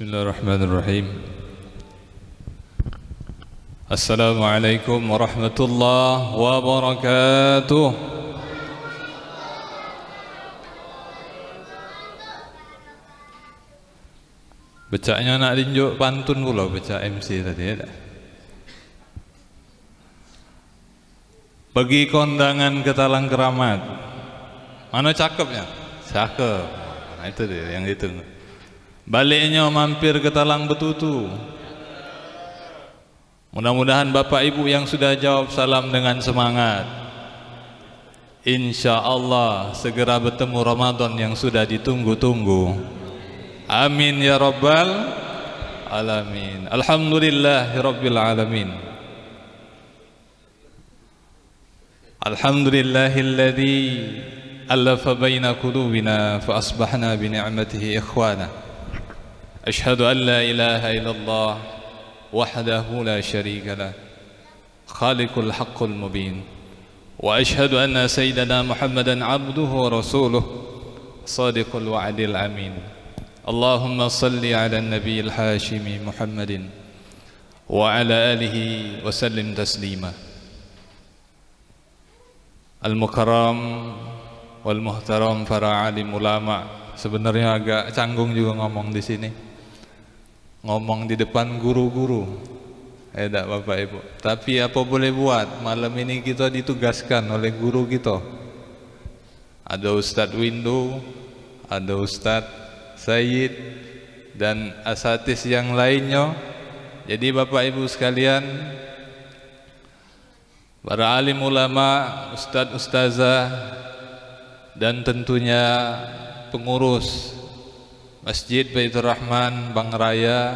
Bismillahirrahmanirrahim. Assalamualaikum warahmatullahi wabarakatuh. Becaknya nak tinjuk pantun pula becak MC tadi ya. Pergi kondangan ke Talang Keramat. Mana cakepnya? Cakep. Nah, itu dia yang ditunggu. Baliknya mampir ke Talang Betutu. Mudah-mudahan Bapak Ibu yang sudah jawab salam dengan semangat, insya Allah segera bertemu Ramadan yang sudah ditunggu-tunggu. Amin ya Rabbal Alamin. Alhamdulillahirabbil alamin. Alhamdulillahilladzi alafa baina qulubina fa asbahna bi ni'matihi ikhwana. Asyhadu an la ilaha illallah wahdahu la syarika lah, khaliqul haqqul mubin. Wa asyhadu anna sayyidana Muhammadan abduhu wa rasuluh, sadiqul wa'dil amin. Allahumma salli ala nabiyil hashimi Muhammadin wa ala alihi wa sallim taslima. Al-mukarram wal muhtaram para alim ulama. Sebenarnya agak canggung juga ngomong di sini, ngomong di depan guru-guru. Tidak Bapak Ibu, tapi apa boleh buat, malam ini kita ditugaskan oleh guru kita. Ada Ustadz Windu, ada Ustadz Sayyid dan asatis yang lainnya. Jadi Bapak Ibu sekalian, para alim ulama, ustadz ustazah, dan tentunya pengurus Masjid Baitur Rahman Bang Raya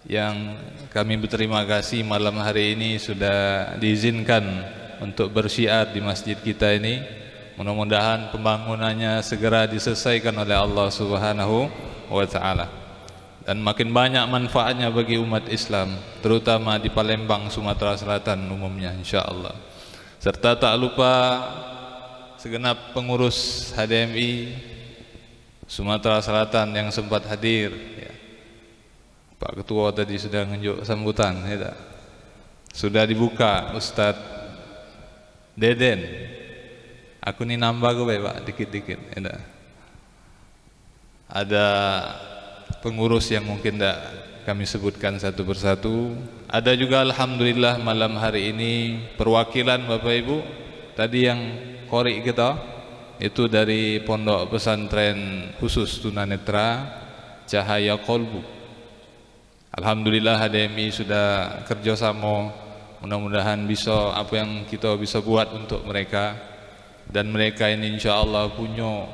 yang kami berterima kasih malam hari ini sudah diizinkan untuk bersyiar di masjid kita ini. Mudah-mudahan pembangunannya segera diselesaikan oleh Allah Subhanahu wa taala dan makin banyak manfaatnya bagi umat Islam, terutama di Palembang, Sumatera Selatan umumnya insyaallah. Serta tak lupa segenap pengurus HDMI Sumatera Selatan yang sempat hadir ya. Pak Ketua tadi sudah nunjuk sambutan ya. Sudah dibuka Ustadz Deden. Aku ini nambah gue Pak dikit-dikit ya. Ada pengurus yang mungkin tidak kami sebutkan satu persatu. Ada juga alhamdulillah malam hari ini perwakilan Bapak Ibu tadi yang qori kita itu dari Pondok Pesantren Khusus Tunanetra Cahaya Kolbu. Alhamdulillah HDMI sudah kerjasama, mudah-mudahan bisa apa yang kita bisa buat untuk mereka, dan mereka ini insya Allah punya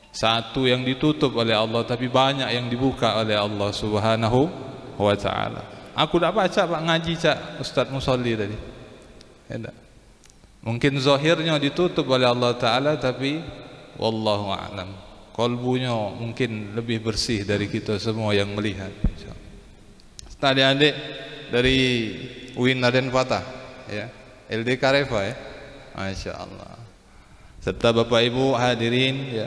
satu yang ditutup oleh Allah tapi banyak yang dibuka oleh Allah Subhanahu wa taala. Aku tak baca Pak ngaji Cak Ustadz Musolli tadi ya, mungkin zahirnya ditutup oleh Allah Ta'ala, tapi wallahu a'lam kolbunya mungkin lebih bersih dari kita semua yang melihat. Adik-adik dari UIN Raden Patah ya, LD Karefa ya, Masya Allah. Serta Bapak Ibu hadirin ya,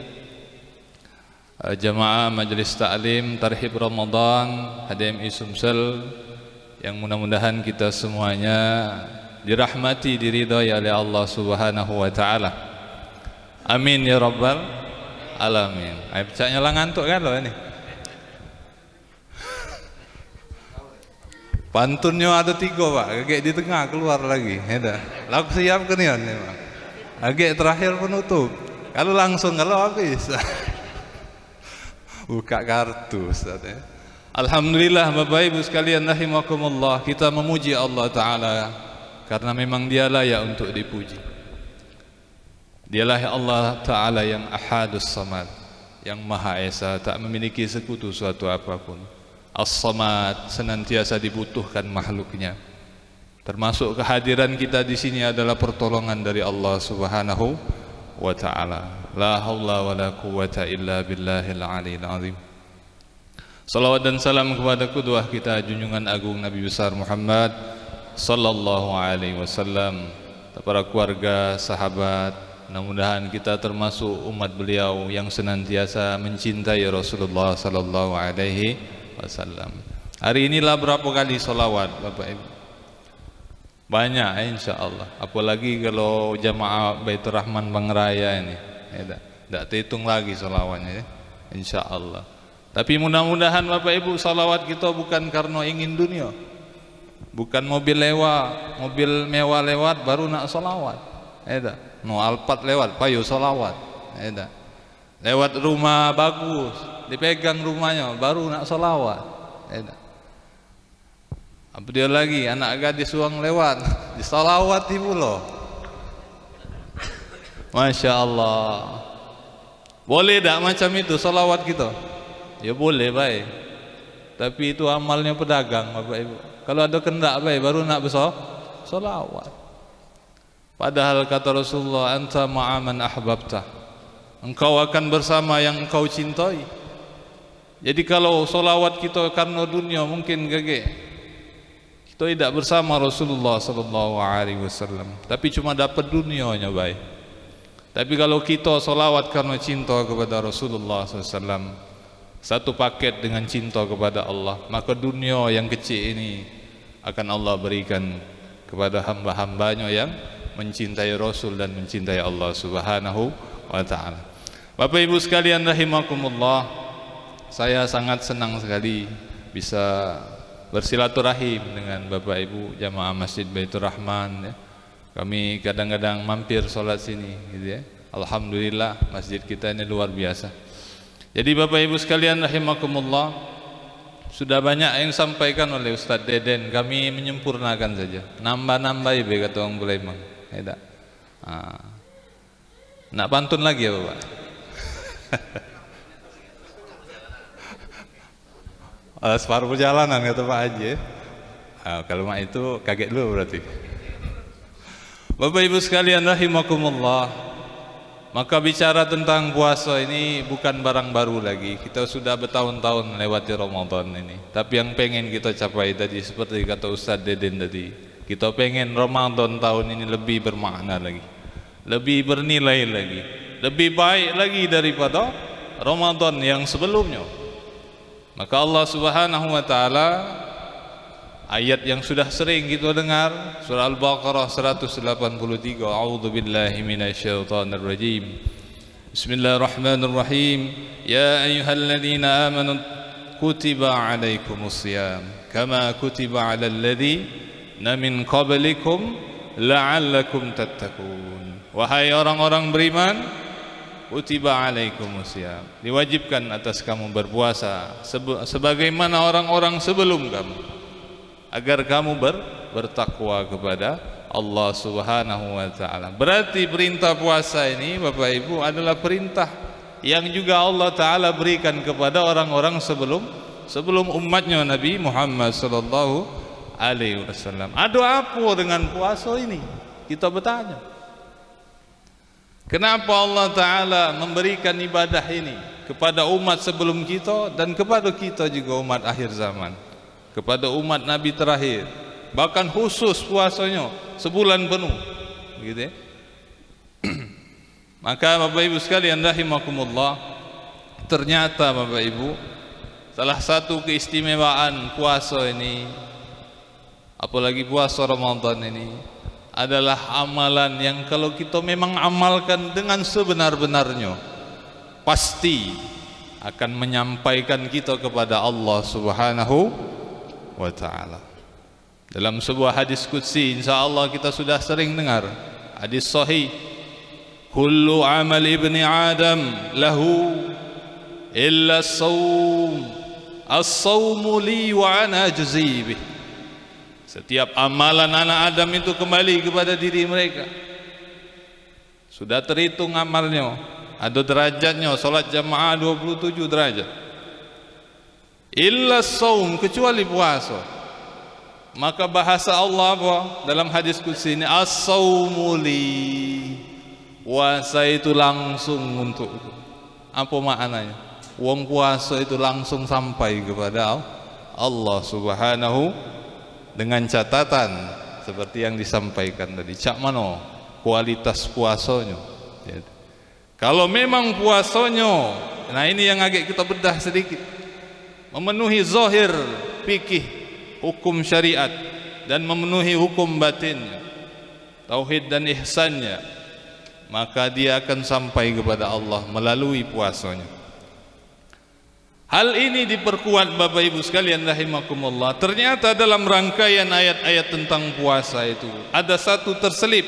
jamaah Majelis Ta'lim Tarhib Ramadan HDMI Sumsel, yang mudah-mudahan kita semuanya dirahmati, diridhai oleh Allah Subhanahu wa taala. Amin ya rabbal alamin. Ai becaknya lah ngantuk kan lo ini. Pantunnya ada 3 Pak, agak di tengah keluar lagi. Ya. Laku siap ke nih Pak. Agak terakhir penutup. Kalau langsung kalau habis. Buka kartu Ustaz ya. Alhamdulillah Bapak Ibu sekalian rahimakumullah, kita memuji Allah Ta'ala karena memang dia layak untuk dipuji. Dialah Allah Ta'ala yang ahadus samad, yang maha esa, tak memiliki sekutu suatu apapun. As-samad, senantiasa dibutuhkan makhluknya. Termasuk kehadiran kita di sini adalah pertolongan dari Allah Subhanahu wa ta'ala. La haula wa la quwwata illa billahil aliyil azim. Salawat dan salam kepada qudwah kita junjungan agung Nabi besar Muhammad sallallahu alaihi wasallam, para keluarga, sahabat, Mudah-mudahan kita termasuk umat beliau yang senantiasa mencintai Rasulullah sallallahu alaihi wasallam. Hari inilah berapa kali solawat Bapak Ibu? Banyak insyaallah. Apalagi kalau jamaah Baitur Rahman Bangraya ini. Tidak terhitung lagi solawatnya ya. Insyaallah. Tapi mudah-mudahan Bapak Ibu salawat kita bukan karena ingin dunia. Bukan mobil lewat, mobil mewah lewat baru nak salawat. No Alphard lewat, payu salawat. Lewat rumah bagus, dipegang rumahnya baru nak salawat. Apa dia lagi, anak gadis uang lewat, disalawati pula. Masya Allah. Boleh tak macam itu salawat kita? Ya boleh baik. Tapi itu amalnya pedagang Bapak Ibu. Kalau ada kendak baik baru nak bersalawat. Padahal kata Rasulullah, anta ma'aman ahbabta. Engkau akan bersama yang engkau cintai. Jadi kalau salawat kita karena dunia mungkin gage. Kita tidak bersama Rasulullah sallallahu alaihi wasallam, tapi cuma dapat dunianya baik. Tapi kalau kita salawat karena cinta kepada Rasulullah sallallahu alaihi wasallam, satu paket dengan cinta kepada Allah, maka dunia yang kecil ini akan Allah berikan kepada hamba-hambanya yang mencintai Rasul dan mencintai Allah Subhanahu wa ta'ala. Bapak Ibu sekalian rahimakumullah, saya sangat senang sekali bisa bersilaturahim dengan Bapak Ibu jamaah Masjid Baitur Rahman ya. Kami kadang-kadang mampir sholat sini gitu ya. Alhamdulillah masjid kita ini luar biasa. Jadi Bapak Ibu sekalian rahimakumullah, sudah banyak yang disampaikan oleh Ustadz Deden, kami menyempurnakan saja. Nambah-nambah ibu kata orang Bulaiman. Nak pantun lagi ya Bapak? Separuh perjalanan kata Pak Haji. Kalau mak itu kaget dulu berarti. Bapak Ibu sekalian rahimakumullah, maka bicara tentang puasa ini bukan barang baru lagi. Kita sudah bertahun-tahun melewati Ramadan ini. Tapi yang pengen kita capai tadi seperti kata Ustadz Deden tadi, kita pengen Ramadan tahun ini lebih bermakna lagi, lebih bernilai lagi, lebih baik lagi daripada Ramadan yang sebelumnya. Maka Allah Subhanahu wa taala, ayat yang sudah sering kita dengar, surah Al-Baqarah 183, a'udzubillahi minasyaitonir rajim. Bismillahirrahmanirrahim. Ya ayyuhalladzina amanu kutiba alaikumusiyam kama kutiba alal ladzina min qablikum la'allakum tattaqun. Wahai orang-orang beriman, kutiba alaikumusiyam, diwajibkan atas kamu berpuasa sebagaimana orang-orang sebelum kamu, agar kamu bertakwa kepada Allah Subhanahu wa taala. Berarti perintah puasa ini Bapak Ibu adalah perintah yang juga Allah taala berikan kepada orang-orang sebelum umatnya Nabi Muhammad sallallahu alaihi wasallam. Ada apa dengan puasa ini? Kita bertanya. Kenapa Allah taala memberikan ibadah ini kepada umat sebelum kita dan kepada kita juga umat akhir zaman, kepada umat Nabi terakhir, bahkan khusus puasanya sebulan penuh gitu ya. Maka Bapak Ibu sekalian rahimakumullah, ternyata Bapak Ibu, salah satu keistimewaan puasa ini, apalagi puasa Ramadan ini, adalah amalan yang kalau kita memang amalkan dengan sebenar-benarnya, pasti akan menyampaikan kita kepada Allah Subhanahu wa ta'ala. Dalam sebuah hadis qudsi, insyaallah kita sudah sering dengar, hadis sahih, kullu amal ibni adam lahu illa as-sawm, as-sawmu li wa ana ajzi bih. Setiap amalan anak Adam itu kembali kepada diri mereka. Sudah terhitung amalnya, ada derajatnya, salat jamaah 27 derajat. Illa saum, kecuali puasa. Maka bahasa Allah apa dalam hadis qudsi ini? As-saumu li, puasa itu langsung untukku. Apa maknanya? Wong puasa itu langsung sampai kepada Allah Subhanahu, dengan catatan seperti yang disampaikan tadi. Cak mano kualitas puasanya? Kalau memang puasanya, nah ini yang agak kita bedah sedikit, memenuhi zahir fikih hukum syariat dan memenuhi hukum batinnya, tauhid dan ihsannya, maka dia akan sampai kepada Allah melalui puasanya. Hal ini diperkuat Bapak Ibu sekalian rahimakumullah. Ternyata dalam rangkaian ayat-ayat tentang puasa itu ada satu terselip.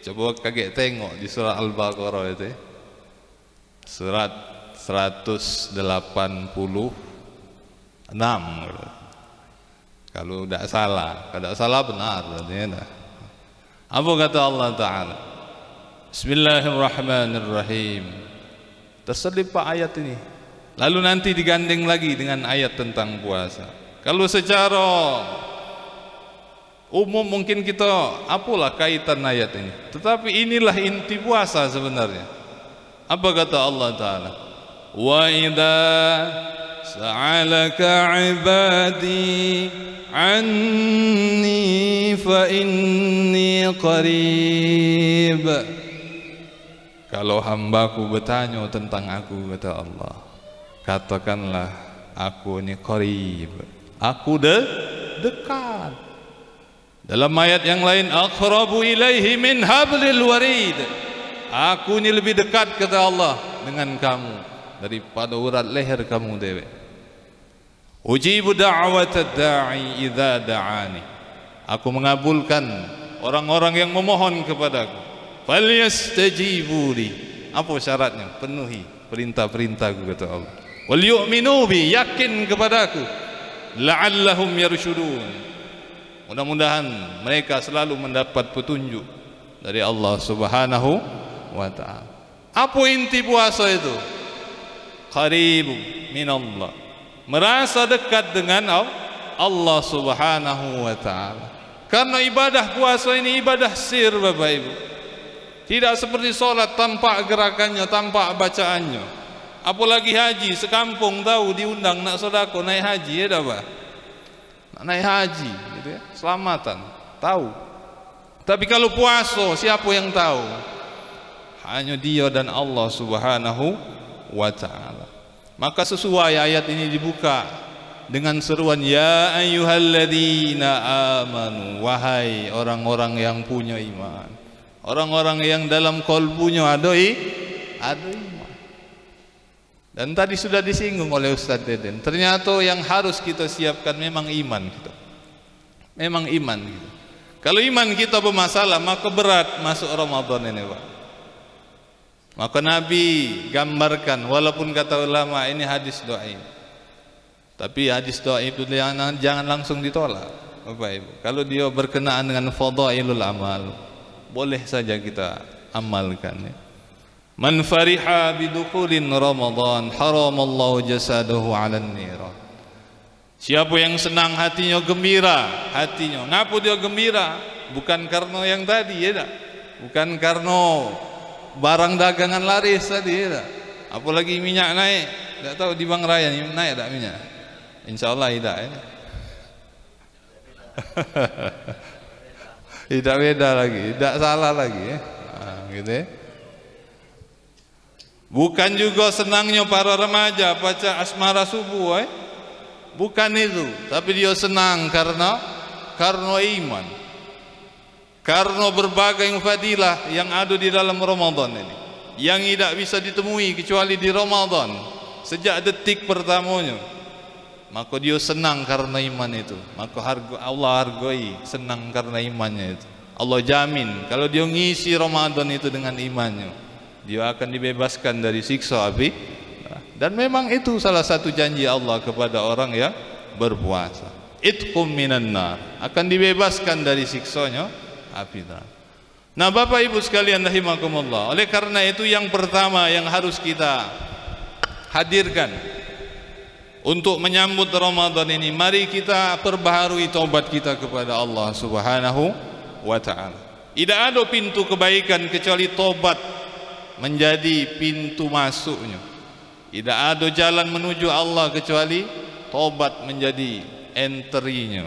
Coba kaget tengok di surah Al-Baqarah itu, surat 186. Kalau tidak salah benar berarti. Apa kata Allah Ta'ala? Bismillahirrahmanirrahim. Terselip Pak ayat ini, lalu nanti digandeng lagi dengan ayat tentang puasa. Kalau secara umum mungkin kita apalah kaitan ayat ini, tetapi inilah inti puasa sebenarnya. Apa kata Allah Ta'ala? Wa idza sa'alaka ibadi anni fa inni qarib. Kalau hambaku bertanya tentang aku, kata Allah, katakanlah aku ini qarib, aku dekat. Dalam ayat yang lain, aqrabu ilaihi min hablil warid, aku ini lebih dekat kata Allah dengan kamu daripada urat leher kamu dewe. Ujibu da'watad da'i idza da'ani, aku mengabulkan orang-orang yang memohon kepadaku. Falyastajibu li, apa syaratnya? Penuhi perintah-perintahku kata Allah. Wal yu'minu bi, yakin kepadaku. La'allahum yarshudun, mudah-mudahan mereka selalu mendapat petunjuk dari Allah Subhanahu wa ta'ala. Apa inti puasa itu? Qaribu minallah, merasa dekat dengan Allah Subhanahu wa ta'ala. Karena ibadah puasa ini ibadah sir Bapak Ibu. Tidak seperti sholat tampak gerakannya, tampak bacaannya. Apalagi haji, sekampung tahu diundang nak sedekah naik haji, ya dah Pak. Naik haji gitu ya, selamatan tahu. Tapi kalau puasa siapa yang tahu? Hanya dia dan Allah Subhanahu wa ta'ala. Maka sesuai ayat ini dibuka dengan seruan ya ayyuhalladzina amanu, wahai orang-orang yang punya iman, orang-orang yang dalam kalbunya ada iman. Dan tadi sudah disinggung oleh Ustaz Deden, ternyata yang harus kita siapkan memang iman kita. Memang iman kita. Kalau iman kita bermasalah, maka berat masuk Ramadan ini Pak. Maka Nabi gambarkan, walaupun kata ulama ini hadis dhaif, tapi hadis dhaif itu jangan langsung ditolak Bapak Ibu. Kalau dia berkenaan dengan fadailul amal, boleh saja kita amalkan ya. Man fariha bidukhulin Ramadan haramallahu jasadahu 'alan niran. Siapa yang senang hatinya gembira, hatinya. Ngapa dia gembira? Bukan karena yang tadi ya, bukan karena barang dagangan laris tadi ya. Apalagi minyak naik, enggak tahu di Bang Raya naik tak minyak? Insyaallah tidak ya. Tidak beda lagi, tidak salah lagi ya. Nah, gitu ya. Bukan juga senangnya para remaja baca asmara subuh bukan itu, tapi dia senang karena iman, karena berbagai fadilah yang ada di dalam Ramadan ini, yang tidak bisa ditemui kecuali di Ramadan sejak detik pertamanya. Maka dia senang karena iman itu, maka Allah hargai senang karena imannya itu. Allah jamin kalau dia ngisi Ramadan itu dengan imannya, dia akan dibebaskan dari siksa api. Dan memang itu salah satu janji Allah kepada orang yang berpuasa, itqum minan nar, akan dibebaskan dari siksanya api neraka. Nah Bapak Ibu sekalian rahimakumullah, oleh karena itu yang pertama yang harus kita hadirkan untuk menyambut Ramadan ini, mari kita perbaharui taubat kita kepada Allah Subhanahu wa ta'ala. Tidak ada pintu kebaikan kecuali taubat menjadi pintu masuknya. Tidak ada jalan menuju Allah kecuali taubat menjadi entry-nya.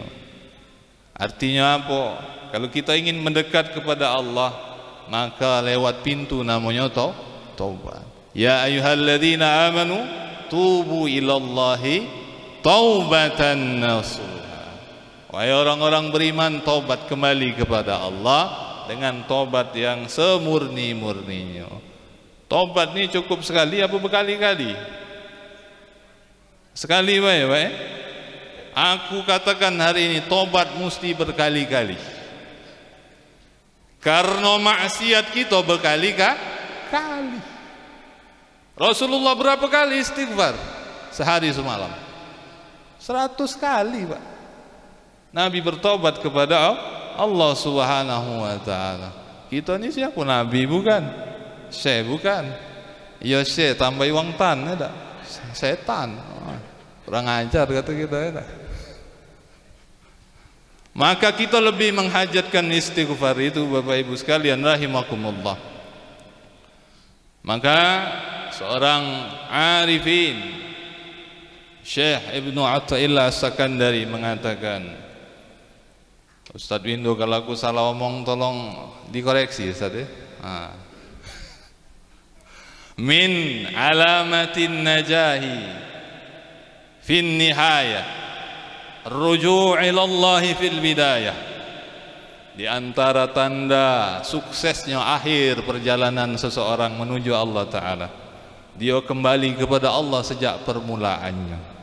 Artinya apa? Kalau kita ingin mendekat kepada Allah, maka lewat pintu namanya taubat. Ya ayyuhalladzina amanu tubu ilallahi taubatan nasuha. Wahai orang-orang beriman, taubat kembali kepada Allah dengan taubat yang semurni-murninya. Taubat ini cukup sekali apa berkali-kali? Sekali baik. Aku katakan hari ini taubat mesti berkali-kali. Karena maksiat kita berkali-kali. Rasulullah berapa kali istighfar? Sehari semalam. 100 kali, Pak. Nabi bertobat kepada Allah Subhanahu wa taala. Kita ini siapa? Nabi bukan? Syekh bukan? Ya syekh tambah uang tan ada. Setan. Kurang ajar kata kita ya. Maka kita lebih menghajatkan istighfar itu Bapak Ibu sekalian rahimakumullah. Maka seorang arifin Syekh Ibnu Athaillah As-Sakandari mengatakan, Ustaz Windu kalau aku salah omong tolong dikoreksi Ustaz ya. Min alamatin najahi fin nihayah ruju' ilallahi fil bidayah. Di antara tanda suksesnya akhir perjalanan seseorang menuju Allah Ta'ala, dia kembali kepada Allah sejak permulaannya.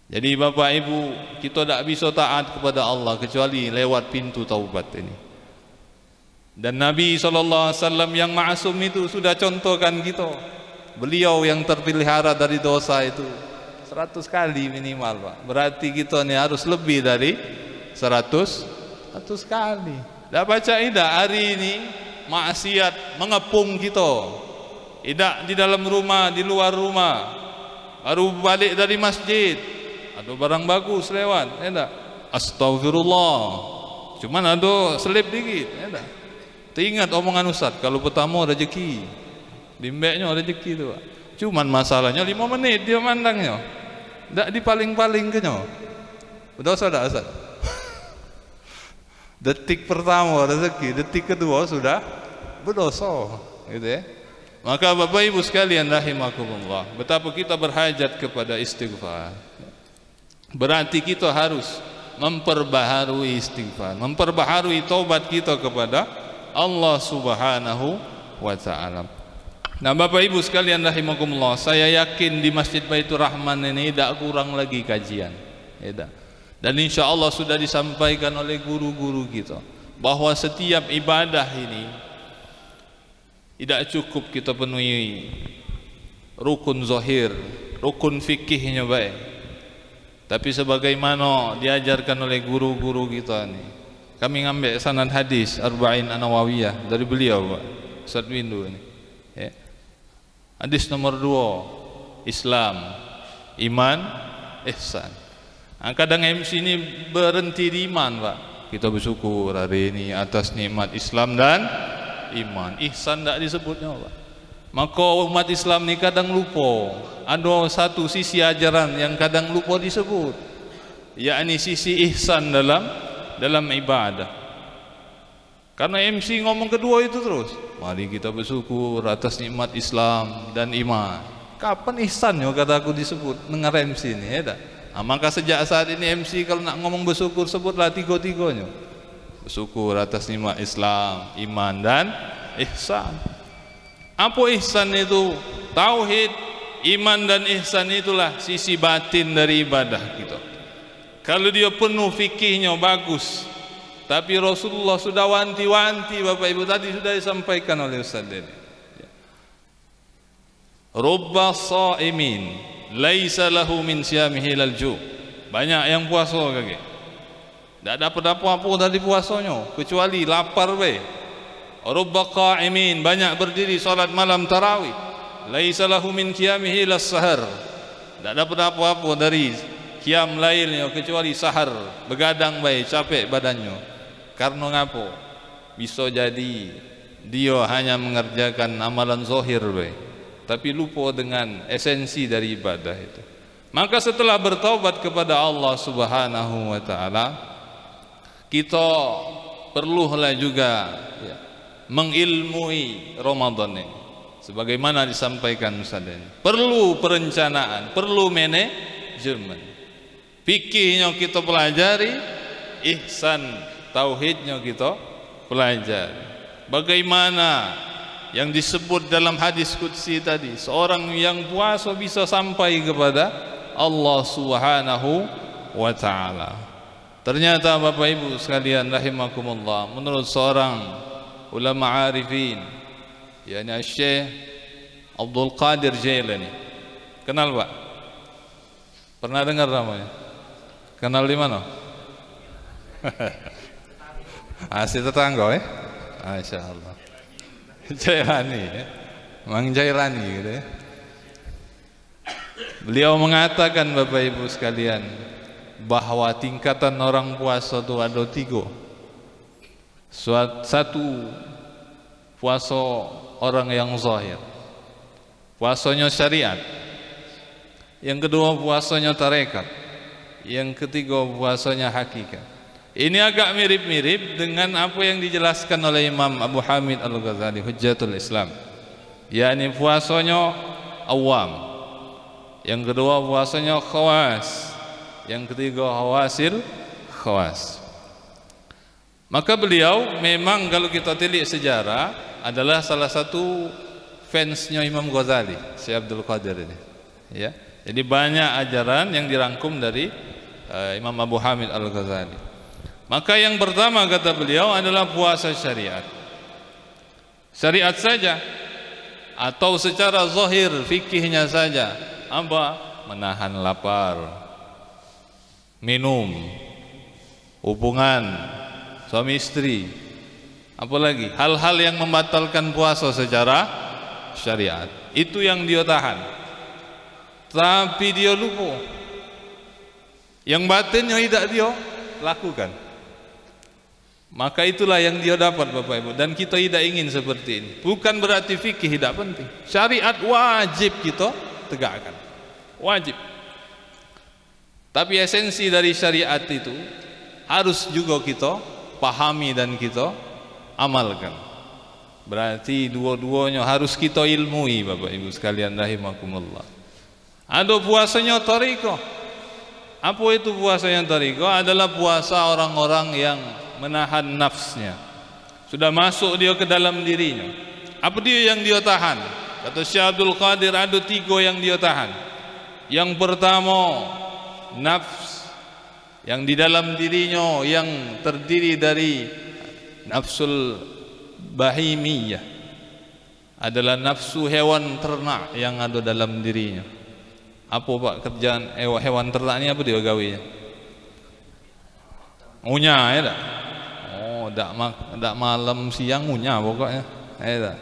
Jadi Bapak Ibu, kita tidak bisa taat kepada Allah kecuali lewat pintu taubat ini. Dan Nabi SAW yang ma'asum itu sudah contohkan kita. Beliau yang terpelihara dari dosa itu 100 kali minimal, Pak. Berarti kita ini harus lebih dari 100 kali. Dah baca tidak hari ini maksiat mengepung kita. Tidak di dalam rumah, di luar rumah. Baru balik dari masjid, ada barang bagus lewat, tidak. Astagfirullah. Cuman ada selip dikit, tidak. Teringat omongan Ustaz, kalau pertama rezeki, bimbeknya rezeki itu, Pak. Cuman masalahnya 5 menit dia mandangnya. Tak dipaling-paling ke nyo. Berdosa tak Ustaz? Detik pertama rezeki, detik kedua sudah berdosa, gitu ya. Maka Bapak Ibu sekalian rahimakumullah, betapa kita berhajat kepada istighfar. Berarti kita harus memperbaharui istighfar, memperbaharui taubat kita kepada Allah Subhanahu wa taala. Nah Bapak Ibu sekalian rahimakumullah, saya yakin di Masjid Baitur Rahman ini tidak kurang lagi kajian, ya. Dan insya Allah sudah disampaikan oleh guru-guru kita bahwa setiap ibadah ini tidak cukup kita penuhi rukun zahir, rukun fikihnya baik, tapi sebagaimana diajarkan oleh guru-guru kita ini. Kami ngambil sanad hadis Arba'in An-Nawawiyah dari beliau, Pak Ustaz Windu ini, ya. Hadis nomor 2, Islam, iman, ihsan. Kadang MC ini berhenti di iman, Pak. Kita bersyukur hari ini atas nikmat Islam dan iman. Ihsan tidak disebutnya, Pak. Maka umat Islam ini kadang lupa. Ada satu sisi ajaran yang kadang lupa disebut, yakni sisi ihsan dalam ibadah. Karena MC ngomong kedua itu terus, mari kita bersyukur atas nikmat Islam dan iman. Kapan ihsannya kata aku disebut dengar MC ini, ya tak? Maka sejak saat ini MC kalau nak ngomong bersyukur sebutlah tiga-tiganya. Bersyukur atas nikmat Islam, iman dan ihsan. Apa ihsan itu? Tauhid, iman dan ihsan itulah sisi batin dari ibadah kita. Kalau dia penuh fikihnya bagus, tapi Rasulullah sudah wanti-wanti Bapak Ibu, tadi sudah disampaikan oleh Ustaz ini. Rubba sha'imin laisa lahu min siyamihi lal ju'. Banyak yang puasa kaki, tak dapat apa-apa dari puasanya kecuali lapar be. Rubba qa'imin, banyak berdiri salat malam tarawih, laisa lahu min qiyamihi las sahar. Tak dapat apa-apa dari qiyam lailnya kecuali sahar, begadang baik, capek badannya. Karena ngapo? Bisa jadi dia hanya mengerjakan amalan zahir baik, tapi lupa dengan esensi dari ibadah itu. Maka setelah bertaubat kepada Allah Subhanahu wa taala, kita perlulah juga, ya, mengilmui Ramadan ini. Sebagaimana disampaikan Ustaz ini, perlu perencanaan, perlu manajemen. Fikihnya kita pelajari, ihsan tauhidnya kita pelajari. Bagaimana yang disebut dalam hadis qudsi tadi, seorang yang puasa bisa sampai kepada Allah Subhanahu wa taala. Ternyata Bapak Ibu sekalian rahimakumullah, menurut seorang ulama arifin, yakni Syekh Abdul Qadir Jailani. Kenal Pak? Pernah dengar namanya? Kenal di mana? Asli tetangga ya? Masya Allah. Jailani ya? Mang Jailani gitu ya. Beliau mengatakan Bapak Ibu sekalian, bahwa tingkatan orang puasa itu ada 3. Satu, puasa orang yang zahir, puasanya syariat. Yang kedua, puasanya tarekat. Yang ketiga, puasanya hakikat. Ini agak mirip-mirip dengan apa yang dijelaskan oleh Imam Abu Hamid Al-Ghazali Hujjatul Islam, yakni puasanya awam. Yang kedua, puasanya khawas. Yang ketiga, hawasil khawas. Maka beliau memang kalau kita telik sejarah adalah salah satu fansnya Imam Ghazali, Syekh Abdul Qadir ini. Ya, jadi banyak ajaran yang dirangkum dari Imam Abu Hamid Al-Ghazali. Maka yang pertama kata beliau adalah puasa syariat. Syariat saja atau secara zahir fikihnya saja. Apa? Menahan lapar, minum, hubungan suami istri, apalagi hal-hal yang membatalkan puasa secara syariat, itu yang dia tahan. Tapi dia lupa yang batinnya tidak dia lakukan. Maka itulah yang dia dapat Bapak Ibu. Dan kita tidak ingin seperti ini. Bukan berarti fikih tidak penting. Syariat wajib kita tegakkan, wajib. Tapi esensi dari syariat itu harus juga kita pahami dan kita amalkan. Berarti dua-duanya harus kita ilmui Bapak Ibu sekalian rahimakumullah. Ada puasanya thariqah. Apa itu puasanya thariqah? Adalah puasa orang-orang yang menahan nafsnya. Sudah masuk dia ke dalam dirinya. Apa dia yang dia tahan? Kata Syekh Abdul Qadir, ada 3 yang dia tahan. Yang pertama, nafs yang di dalam dirinya yang terdiri dari nafsul bahimiyah, adalah nafsu hewan ternak yang ada dalam dirinya. Apa Pak kerjaan hewan ternak ini? Apa dia gawinya? Ngunyah ya tak? Oh, tak malam siang ngunyah pokoknya. Ya tak?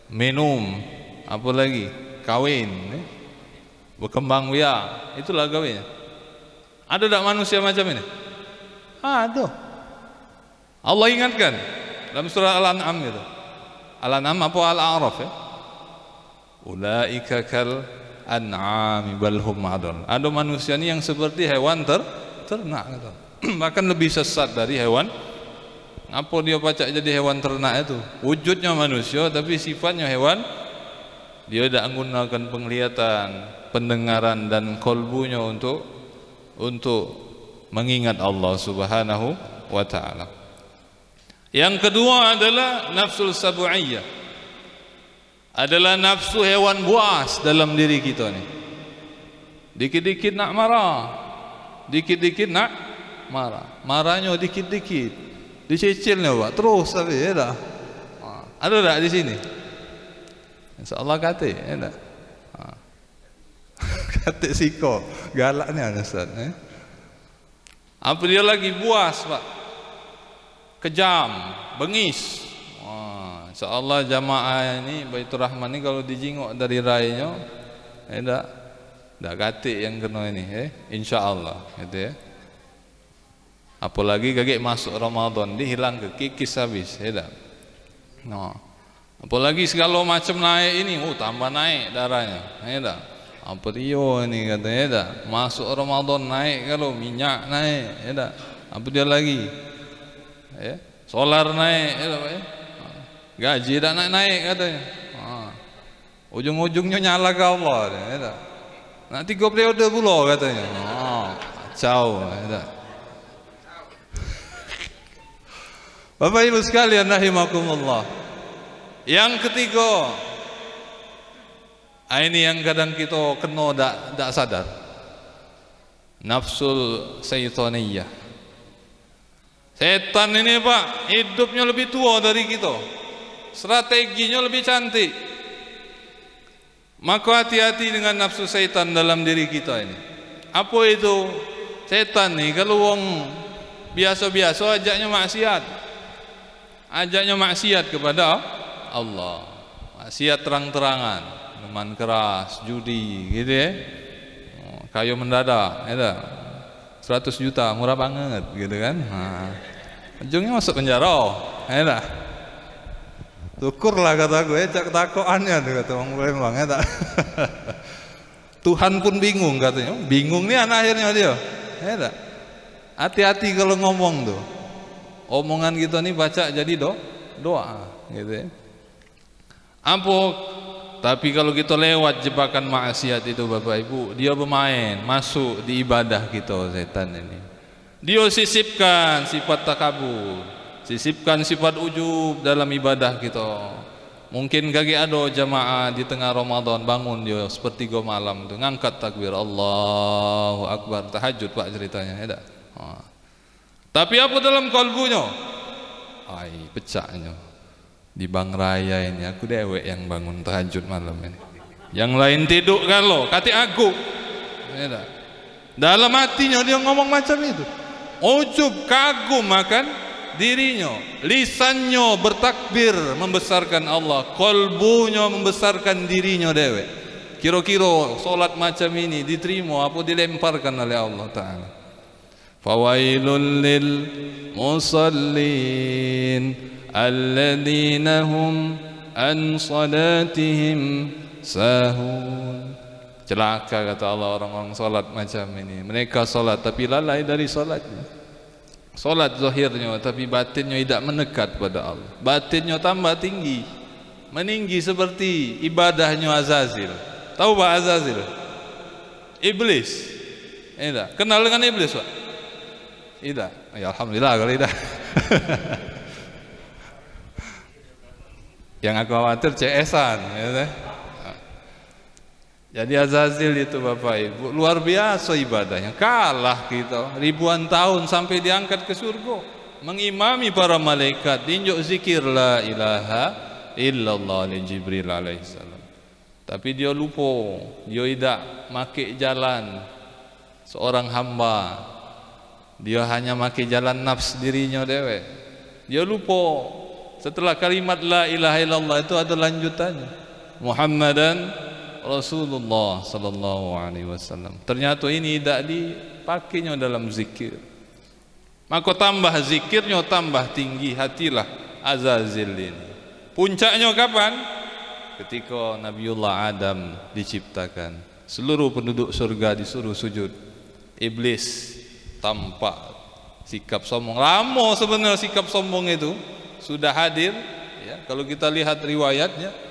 Minum, apa lagi? Kawin, berkembang biak, itulah gawinya. Ada tak manusia macam ini? Ada. Allah ingatkan dalam surah Al-An'am itu. Al-An'am apa Al-A'raf ya? Ulaika kal an'ami bal hum adall. Ada manusia ini yang seperti hewan ternak gitu. Bahkan lebih sesat dari hewan. Apa dia pacak jadi hewan ternak itu? Wujudnya manusia tapi sifatnya hewan. Dia tidak menggunakan penglihatan, pendengaran dan kolbunya untuk mengingat Allah Subhanahu wa taala. Yang kedua adalah nafsul sabu'iyah. Adalah nafsu hewan buas dalam diri kita ni. Dikit-dikit nak marah, dikit-dikit nak marah. Marahnya dikit-dikit, dicicilnya Pak, terus tapi ya dah. Ada tak di sini? Insyaallah kata ya dah. Kata siko, galaknya Ustaz. Apa dia lagi buas Pak? Kejam, bengis. InsyaAllah jamaah ini Baitur Rahman ini kalau dijingok dari rainya, tak katik yang kena ini, InsyaAllah, gitu ya. Apalagi kagak masuk Ramadan, dihilang kikis habis, tak. No. Apalagi segala macam naik ini, tambah naik darahnya, tak. Apa dia ini katanya, tak. Masuk Ramadan naik kalau minyak naik, tak. Apa dia lagi, solar naik, tak. gaji tak naik-naik katanya. Ujung-ujungnya nyala ke Allah. Nak 3 periode pula katanya. Kacau. Bapak Ibu sekalian rahimakumullah. Yang ketiga, ini yang kadang kita kena tak sadar. Nafsul syaitaniyah. Setan ini Pak, hidupnya lebih tua dari kita, strateginya lebih cantik. Maka hati-hati dengan nafsu setan dalam diri kita ini. Apa itu? Setan nih kalau wong biasa-biasa ajaknya maksiat. Ajaknya maksiat kepada Allah. Maksiat terang-terangan, minuman keras, judi gitu ya. Kayu mendadak, ya 100 juta murah banget gitu kan. Ujungnya masuk penjara, ya dah. Syukurlah kata gue, cak takoannya tuh kata orang Palembang, ya tak. Tuhan pun bingung katanya, bingung nih anak akhirnya dia, ya tak. Hati-hati kalau ngomong tuh, omongan kita nih baca jadi doa, gitu ya. Ampun. Tapi kalau kita lewat jebakan maksiat itu Bapak Ibu, dia bermain, masuk di ibadah kita setan ini. Dia sisipkan sifat takabur, sisipkan sifat ujub dalam ibadah kita. Mungkin kaki ada jamaah di tengah Ramadan bangun dia sepertiga malam tu ngangkat takbir Allahu Akbar, tahajud Pak ceritanya, ya tak? Tapi apa dalam kalbunya? Ai pecahnya. Di Bang Raya ini aku dewek yang bangun tahajud malam ini, yang lain tidur kan lo kati aku, ya tak? Dalam hatinya dia ngomong macam itu, ujub, kagum akan dirinya, lisannya bertakbir membesarkan Allah, kolbunya membesarkan dirinya dewek. Kira-kira solat macam ini diterima apa dilemparkan oleh Allah Ta'ala? Fawailul lil musallin alladzina hum an salatihim sahun. Celaka kata Allah orang-orang salat macam ini. Mereka salat tapi lalai dari salatnya. Salat zahirnya tapi batinnya tidak menekat pada Allah. Batinnya tambah tinggi, meninggi seperti ibadahnya Azazil. Tahu Pak Azazil? Iblis. Tidak. Kenal dengan iblis Pak? Tidak. Ya alhamdulillah kalau tidak. Yang aku khawatir CS-an, ya. Jadi Azazil itu Bapak Ibu luar biasa ibadahnya, kalah kita ribuan tahun sampai diangkat ke surga, mengimami para malaikat, dinjuk zikir la ilaha illallah li Jibril alaihissalam. Tapi dia lupa, dia tidak make jalan seorang hamba, dia hanya make jalan nafs dirinya dewek. Dia lupa setelah kalimat la ilaha illallah itu ada lanjutannya, Muhammadan Rasulullah sallallahu alaihi wasallam. Ternyata ini tidak dipakainya dalam zikir. Maka tambah zikirnya tambah tinggi hatilah Azazil ini. Puncaknya kapan? Ketika Nabiullah Adam diciptakan, seluruh penduduk surga disuruh sujud. Iblis tampak sikap sombong. Lama sebenarnya sikap sombong itu sudah hadir, ya, kalau kita lihat riwayatnya.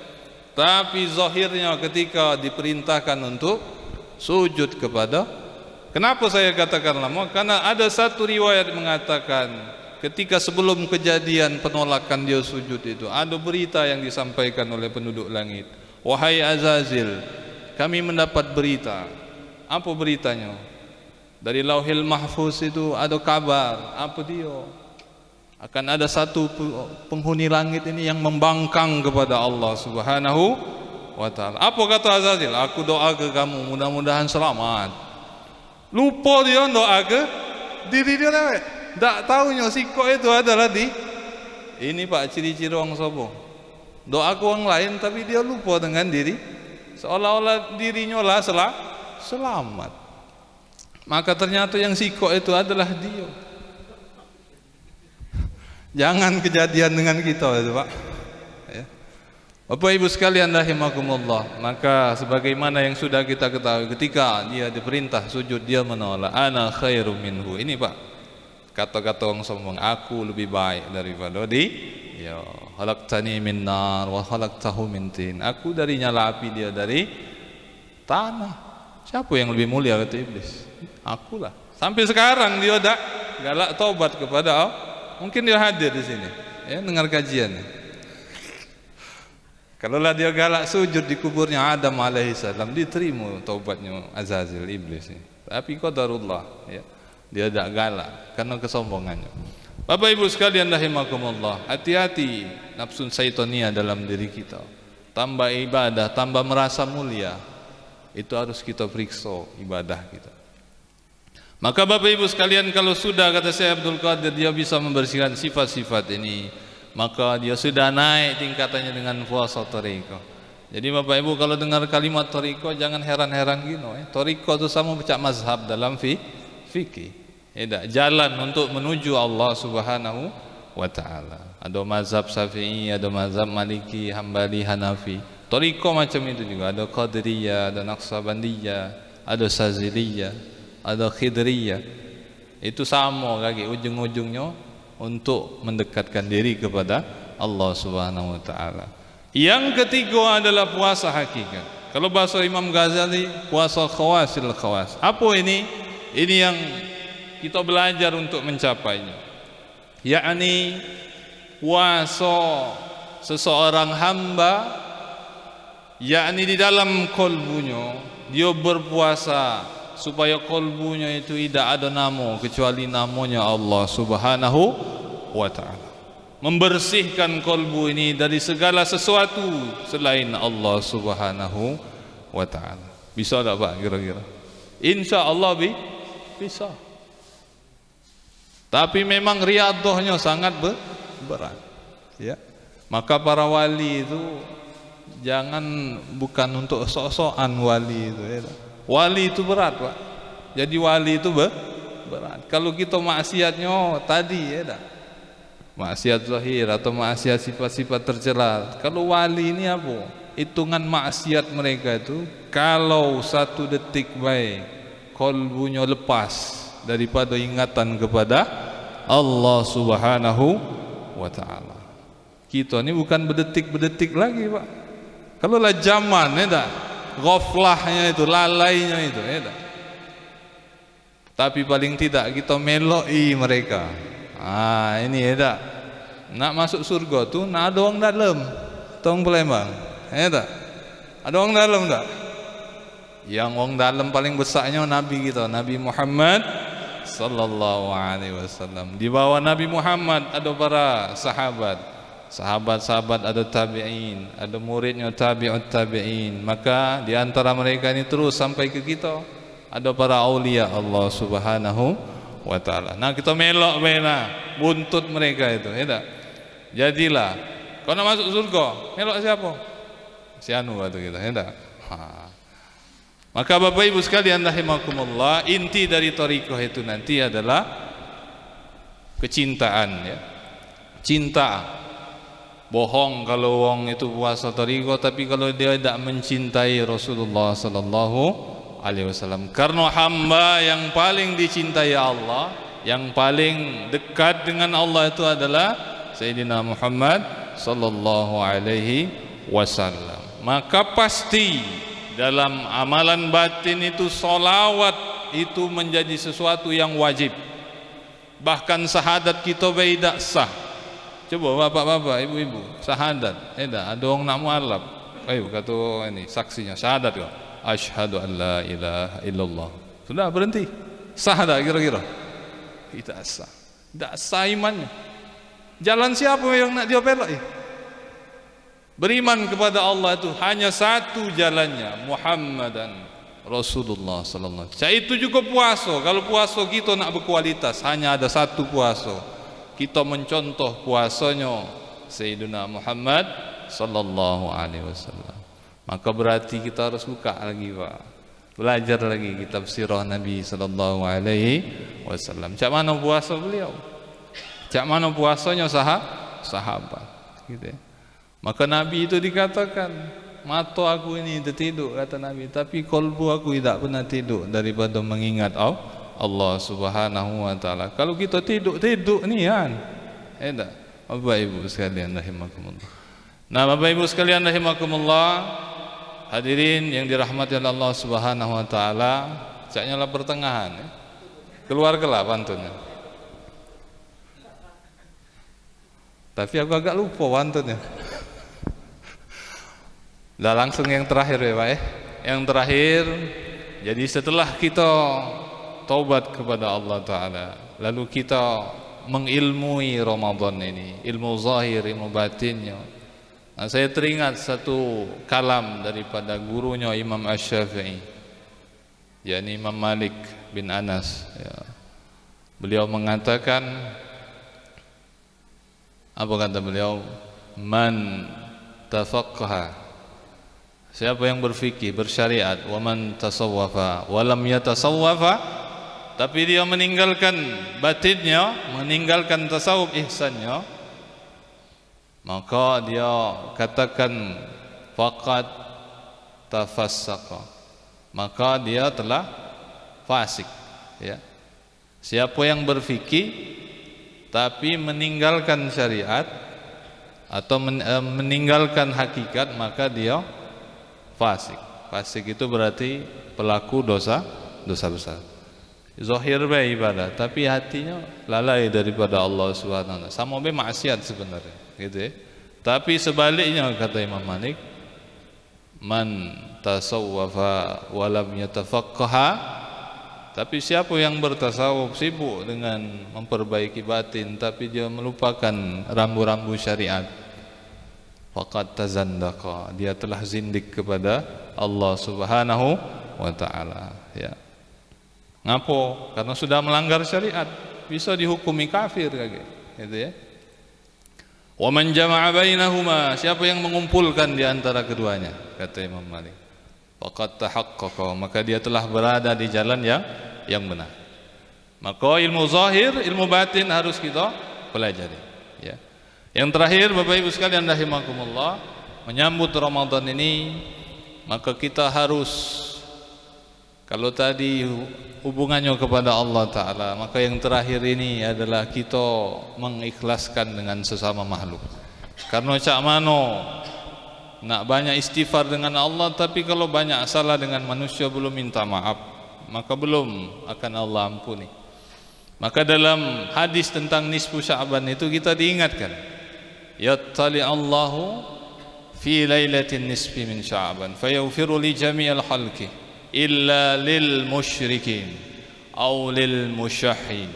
Tapi zahirnya ketika diperintahkan untuk sujud kepada, kenapa saya katakan lama? Karena ada satu riwayat mengatakan ketika sebelum kejadian penolakan dia sujud itu, ada berita yang disampaikan oleh penduduk langit. Wahai Azazil, kami mendapat berita. Apa beritanya? Dari Lauhil Mahfuz itu ada kabar. Apa dia? Akan ada satu penghuni langit ini yang membangkang kepada Allah Subhanahu wa ta'ala. Apa kata Azazil? Aku doa ke kamu, mudah-mudahan selamat. Lupa dia doa ke diri dia lewat. Tak tahunya sikok itu adalah di ini Pak, ciri-ciri orang sombong. Doa ke orang lain tapi dia lupa dengan diri, seolah-olah dirinya lah selamat. Maka ternyata yang sikok itu adalah dia. Jangan kejadian dengan kita itu Pak, ya. Bapak Ibu sekalian rahimakumullah. Maka sebagaimana yang sudah kita ketahui, ketika dia diperintah sujud dia menolak. Ana khairum minhu. Ini Pak, Kata-kata orang sombong, aku lebih baik daripada ya, khalaqtani min nar wa khalaqtahu min tin. Aku dari nyala api, dia dari tanah. Siapa yang lebih mulia, kata iblis? Akulah. Sampai sekarang dia tak galak taubat kepada Allah. Mungkin dia hadir di sini, ya, dengar kajian. Kalaulah dia galak sujud di kuburnya Adam alaihissalam, diterima taubatnya Azazil, iblis ini. Tapi qadarullah, ya, dia tak galak karena kesombongannya. Bapak Ibu sekalian rahimakumullah, hati-hati nafsu syaitania dalam diri kita. Tambah ibadah, tambah merasa mulia, itu harus kita periksa ibadah kita. Maka Bapak Ibu sekalian, kalau sudah, kata Syekh Abdul Qadir, dia bisa membersihkan sifat-sifat ini, maka dia sudah naik tingkatannya dengan puasa thariqah. Jadi Bapak Ibu kalau dengar kalimat thariqah jangan heran-heran gino. Thariqah itu sama macam mazhab dalam fikih. Jalan untuk menuju Allah Subhanahu wa ta'ala. Ada mazhab Syafi'i, ada mazhab Maliki, Hambali, Hanafi. Thariqah macam itu juga. Ada Qadiriyah, ada Naqsabandiyah, ada Saziliyah, ada Khidriyah. Itu sama lagi ujung-ujungnya untuk mendekatkan diri kepada Allah Subhanahu wa ta'ala. Yang ketiga adalah puasa hakikat. Kalau bahasa Imam Ghazali, puasa khawasil khawas. Apa ini? Ini yang kita belajar untuk mencapainya. Yakni puasa seseorang hamba, yakni di dalam kolbunya dia berpuasa supaya kolbunya itu tidak ada nama kecuali namanya Allah Subhanahu wa ta'ala. Membersihkan kolbu ini dari segala sesuatu selain Allah Subhanahu wa ta'ala. Bisa tak Pak kira-kira? Insya Allah bisa. Tapi memang riyadhahnya sangat berat, ya. Maka para wali itu jangan, bukan untuk sok-sokan wali itu, ya. Wali itu berat Pak. Jadi wali itu berat. Kalau kita maksiatnya tadi, ya, maksiat zahir atau maksiat sifat-sifat tercela. Kalau wali ini apa? Hitungan maksiat mereka itu, kalau 1 detik baik kolbunya lepas daripada ingatan kepada Allah Subhanahu wa ta'ala. Kita ini bukan berdetik-berdetik lagi Pak. Kalau lah zaman, ya, ghaflahnya itu, lalainya itu, ya. Tapi paling tidak kita meloi mereka. Ini, ya, nak masuk surga tuh nak ada orang dalam tong Palembang, ya, ada orang dalam tak? Yang orang dalam paling besarnya Nabi kita, Nabi Muhammad sallallahu alaihi wasallam. Di bawah Nabi Muhammad ada para sahabat-sahabat, ada tabi'in, ada muridnya tabi'ut tabi'in. Maka di antara mereka ini terus sampai ke kita ada para aulia Allah Subhanahu wa ta'ala. Nah, kita melok buntut mereka itu, ya. Jadilah kau nak masuk surga, melok siapa? Si anu atau kita, ya. Maka Bapak Ibu sekalian rahimakumullah, inti dari thariqah itu nanti adalah kecintaan, ya. Cinta. Bohong kalau orang itu puasa thariqah tapi kalau dia tidak mencintai Rasulullah sallallahu alaihi wasallam. Karena hamba yang paling dicintai Allah, yang paling dekat dengan Allah itu adalah Sayyidina Muhammad sallallahu alaihi wasallam. Maka pasti dalam amalan batin itu solawat itu menjadi sesuatu yang wajib. Bahkan syahadat kita tidak sah. Coba bapak-bapak, ibu-ibu, syahadat, ada orang nak mualaf, ayo kata ini saksinya syahadat kau, asyhadu an la ilaha illallah, sudah berhenti. Sah tak kira-kira? Tidak sah, tidak sah imannya. Jalan siapa yang nak dia belok? Beriman kepada Allah itu hanya satu jalannya, Muhammadan Rasulullah sallallahu alaihi wasallam. Itu juga puasa. Kalau puasa kita nak berkualitas, hanya ada satu puasa. Kita mencontoh puasanya Sayyidina Muhammad sallallahu alaihi wasallam. Maka berarti kita harus buka lagi Pak, belajar lagi kitab sirah Nabi sallallahu alaihi wasallam. Cak mana puasa beliau? Cak mana puasanya sahabat, gitu ya. Maka Nabi itu dikatakan, mata aku ini tertidur, kata Nabi, tapi kolbu aku tidak pernah tidur daripada mengingat Allah Subhanahu wa taala. Kalau kita tidur ni kan. Tak? Bapak Ibu sekalian rahimakumullah. Nah, Bapak Ibu sekalian rahimakumullah, hadirin yang dirahmati oleh Allah Subhanahu wa taala, caknya lah pertengahan ya. Keluar kelak pantunnya. Tapi aku agak lupa pantunnya. Dah langsung yang terakhir ya Pak ya. Yang terakhir, jadi setelah kita taubat kepada Allah Ta'ala, lalu kita mengilmui Ramadan ini, ilmu zahir, ilmu batinnya. Nah, saya teringat satu kalam daripada gurunya Imam Asy-Syafi'i, yakni Imam Malik bin Anas ya. Beliau mengatakan, apa kata beliau? Man tafaqqaha, siapa yang berfikih, bersyariat, wa man tasawwafa wa lam yatasawwafa, tapi dia meninggalkan batinnya, meninggalkan tasawuf ihsannya, maka dia katakan faqad tafassaqa, maka dia telah fasik ya. Siapa yang berfikih tapi meninggalkan syariat atau meninggalkan hakikat, maka dia fasik. Fasik itu berarti pelaku dosa besar. Zahir baik ibadah, tapi hatinya lalai daripada Allah Subhanahu wa taala. Sama baik maksiat sebenarnya, gitu ya. Tapi sebaliknya kata Imam Malik, man tasawwafa wa lam yatafaqqaha, tapi siapa yang bertasawuf, sibuk dengan memperbaiki batin, tapi dia melupakan rambu-rambu syariat, faqad tazandaqa, dia telah zindik kepada Allah Subhanahu wa taala ya. Ngapo? Karena sudah melanggar syariat, bisa dihukumi kafir kage, gitu ya. Wa man jama'a bainahuma, siapa yang mengumpulkan di antara keduanya, kata Imam Malik, faqad tahaqqaqa, maka dia telah berada di jalan yang benar. Maka ilmu zahir, ilmu batin harus kita pelajari ya. Yang terakhir Bapak Ibu sekalian rahimakumullah, menyambut Ramadan ini, maka kita harus, kalau tadi hubungannya kepada Allah Ta'ala, maka yang terakhir ini adalah kita mengikhlaskan dengan sesama makhluk. Karena cak mano nak banyak istighfar dengan Allah, tapi kalau banyak salah dengan manusia belum minta maaf, maka belum akan Allah ampuni. Maka dalam hadis tentang nisfu Sya'ban itu kita diingatkan, yattali Allahu fi lailatin nisfi min Sya'ban fayaghfiru li jami'il khalqi illa lil musyrikin aw lil musyahhin.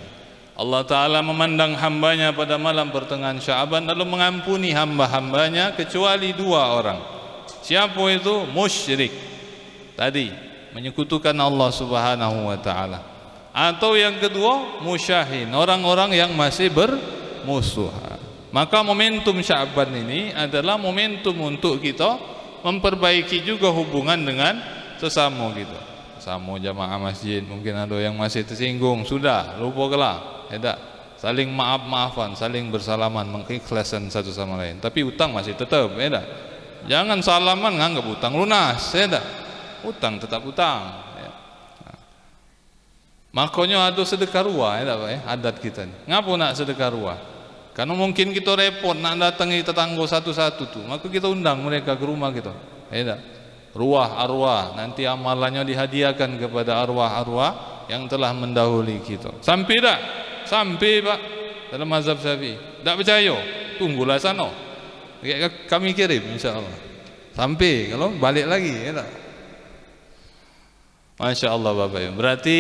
Allah Ta'ala memandang hambanya pada malam pertengahan Sya'ban, lalu mengampuni hamba-hambanya kecuali dua orang. Siapa itu? Musyrik, tadi menyekutukan Allah Subhanahu wa Ta'ala. Atau yang kedua, musyahin, orang-orang yang masih bermusuhan. Maka momentum Sya'ban ini adalah momentum untuk kita memperbaiki juga hubungan dengan sesama kita, sesama jamaah masjid. Mungkin ada yang masih tersinggung, sudah lupakanlah, tidak, saling maaf-maafan, saling bersalaman, mengikhlaskan satu sama lain. Tapi utang masih tetap, tidak, jangan salaman nganggap utang lunas, tidak, utang tetap utang ya. Nah, makanya ada sedekah ruah ya, Pak, ya, adat kita ini. Ngapa nak sedekah ruah? Karena mungkin kita repot nak datangi tetangga satu-satu tuh, maka kita undang mereka ke rumah kita, tidak, ruah arwah, nanti amalannya dihadiahkan kepada arwah-arwah yang telah mendahului kita. Sampai tak? Sampai Pak, dalam mazhab Syafi'i. Tak percaya? Tunggulah sana, kami kirim insyaAllah. Sampai, kalau balik lagi ya tak? Masya Allah Bapak Ibu. Berarti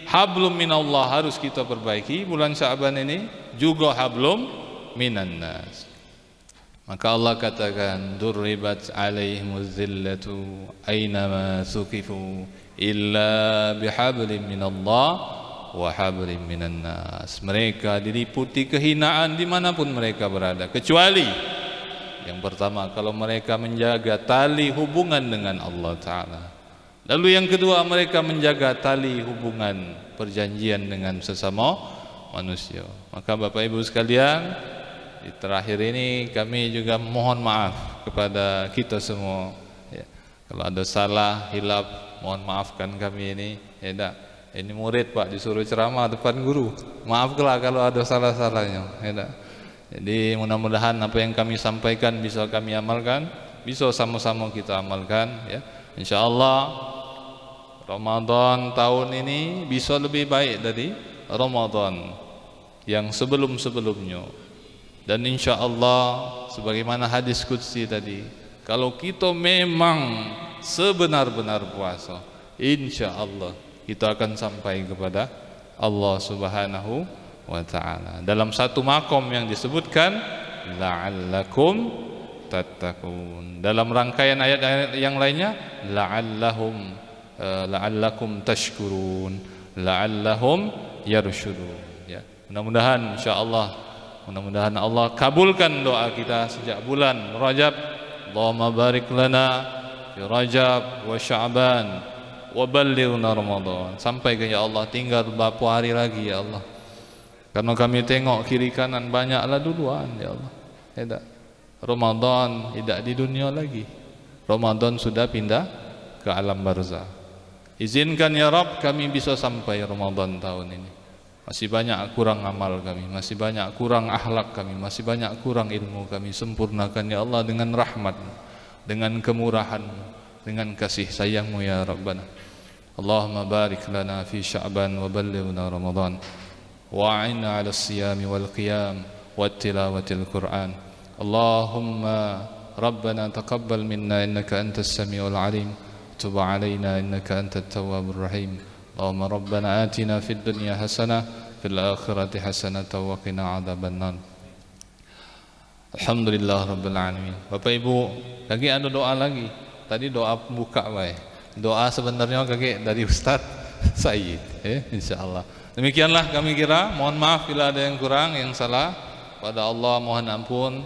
hablum minallah harus kita perbaiki bulan Sya'ban ini, juga hablum minan nas. Maka Allah katakan, durribat alaihimuz zillatu aynama suqifu illa bihablim minallah wa hablim minan nas. Mereka diliputi kehinaan dimanapun mereka berada, kecuali yang pertama, kalau mereka menjaga tali hubungan dengan Allah Ta'ala. Lalu yang kedua, mereka menjaga tali hubungan perjanjian dengan sesama manusia. Maka Bapak Ibu sekalian, di terakhir ini kami juga mohon maaf kepada kita semua ya. Kalau ada salah, hilaf, mohon maafkan kami ini ya, Ini murid Pak disuruh ceramah depan guru. Maaflah kalau ada salah-salahnya. Ya, jadi mudah-mudahan apa yang kami sampaikan bisa kami amalkan, bisa sama-sama kita amalkan. Ya, insyaallah Ramadan tahun ini bisa lebih baik dari Ramadan yang sebelum-sebelumnya. Dan insyaallah sebagaimana hadis qudsi tadi, kalau kita memang sebenar-benar puasa, insyaallah kita akan sampai kepada Allah Subhanahu wa ta'ala. Dalam satu makom yang disebutkan la'allakum tattaqun. Dalam rangkaian ayat-ayat yang lainnya la'allakum tashkurun, la'allahum yarshudun. Ya, mudah-mudahan insyaallah, mudah-mudahan Allah kabulkan doa kita sejak bulan Rajab. Allahumma barik lana fi Rajab wa Sya'ban wa ballighna Ramadan. Sampai ke ya Allah tinggal beberapa hari lagi ya Allah. Karena kami tengok kiri kanan banyaklah duluan ya Allah. Tidak. Ramadan tidak di dunia lagi. Ramadan sudah pindah ke alam barzah. Izinkan ya Rabb kami bisa sampai Ramadan tahun ini. Masih banyak kurang amal kami, masih banyak kurang akhlak kami, masih banyak kurang ilmu kami. Sempurnakan ya Allah dengan rahmat, dengan kemurahan, dengan kasih sayangmu ya Rabbana. Allahumma barik lana fi Sya'ban wa ballighna Ramadan wa'inna 'ala as-siyam wal qiyam wat tilawatil Qur'an. Allahumma Rabbana taqabbal minna innaka antas samiul alim, tub 'alaina innaka antat tawwabur rahim. Allahumma Rabbana atina fid dunya hasanah fil akhirati hasanah wa qina 'adzabannar. Alhamdulillah rabbil alamin. Bapak Ibu, lagi ada doa lagi. Tadi doa pembuka baik. Doa sebenarnya kakek dari Ustaz Said, insyaallah. Demikianlah kami kira. Mohon maaf bila ada yang kurang, yang salah. Pada Allah mohon ampun.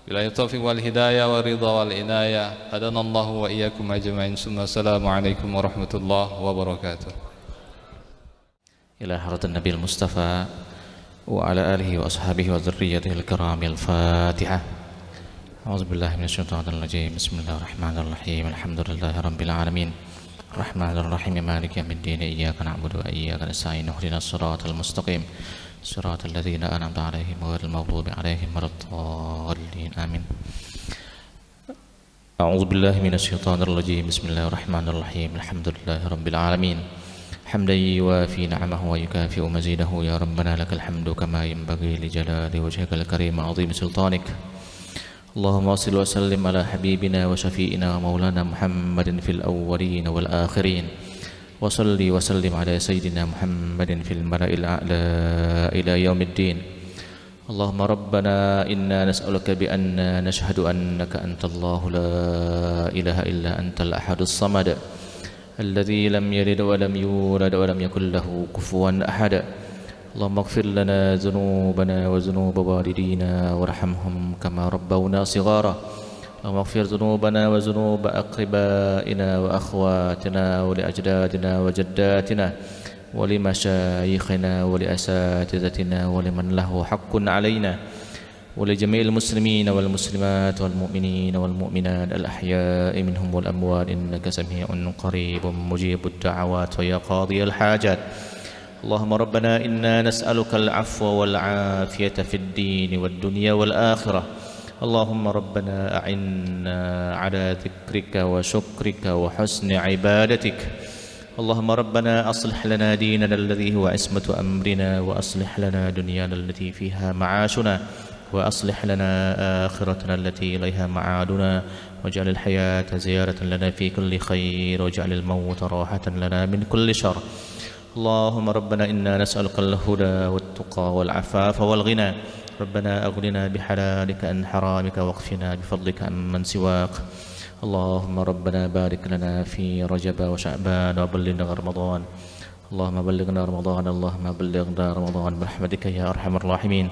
Billahi taufiq wal hidayah wa ridha wal inayah. Hadanallahu wa iyyakum ajma'in. Assalamualaikum warahmatullahi wabarakatuh. Ila haratin Nabi Mustafa wa ala alihi wa ashabihi wa dzurriyyatihi al-kiramil Fatihah. أعوذ بالله من الشيطان الرجيم. بسم الله الرحمن الرحيم. الحمد لله رب العالمين الرحمن الرحيم مالك يوم الدين إياك نعبد وإياك نستعين اهدنا الصراط المستقيم صراط الذين أنعمت عليهم غير المغضوب عليهم ولا الضالين آمين. أعوذ بالله من الشيطان الرجيم. بسم الله الرحمن الرحيم. الحمد لله رب العالمين حمدا يوافي نعمه ويكافئ مزيده. يا ربنا لك الحمد كما ينبغي لجلال وجهك الكريم وعظيم سلطانك. اللهم صل وسلم على حبيبنا وشفيئنا ومولانا محمد في الأولين والآخرين. وصل وسلم على سيدنا محمد في الملأ الأعلى إلى يوم الدين. اللهم ربنا إنا نسألك بأن نشهد أنك أنت الله لا إله إلا أنت الأحد الصمد الذي لم يلد ولم يولد ولم يكن له كفوا أحد. اللهم اغفر لنا ذنوبنا وذنوب والدينا وارحمهم كما ربونا صغارا. اللهم اغفر ذنوبنا وذنوب أقربائنا وأخواتنا ولأجدادنا وجداتنا ولمشايخنا ولأساتذتنا ولمن له حق علينا ولجميع المسلمين والمسلمات والمؤمنين والمؤمنات الأحياء منهم والأموات إنك سميع قريب مجيب الدعوات ويا قاضي الحاجات. اللهم ربنا إنا نسألك العفو والعافية في الدين والدنيا والآخرة. اللهم ربنا أعنا على ذكرك وشكرك وحسن عبادتك. اللهم ربنا أصلح لنا ديننا الذي هو عصمة أمرنا وأصلح لنا دنيانا التي فيها معاشنا وأصلح لنا آخرتنا التي إليها معادنا واجعل الحياة زيارة لنا في كل خير واجعل الموت راحة لنا من كل شر. اللهم ربنا إنا نسألك الهدى والتقى والعفاف والغنى. ربنا أغننا بحلالك عن حرامك واكفنا بفضلك عمن سواك. اللهم ربنا بارك لنا في رجب وشعبان وبلغنا رمضان. اللهم بلغنا رمضان. اللهم بلغنا رمضان برحمتك يا أرحم الراحمين.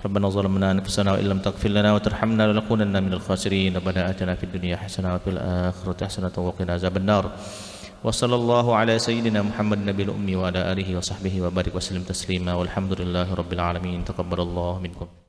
ربنا ظلمنا أنفسنا وإن لم تغفر لنا وترحمنا لنكونن من الخاسرين. ربنا آتنا في الدنيا حسنة وفي الآخرة حسنة وقنا عذاب النار. وصلى الله على سيدنا محمد النبي الأمي وعلى آله وصحبه وبارك وسلم تسليما والحمد لله رب العالمين. تقبل الله منكم.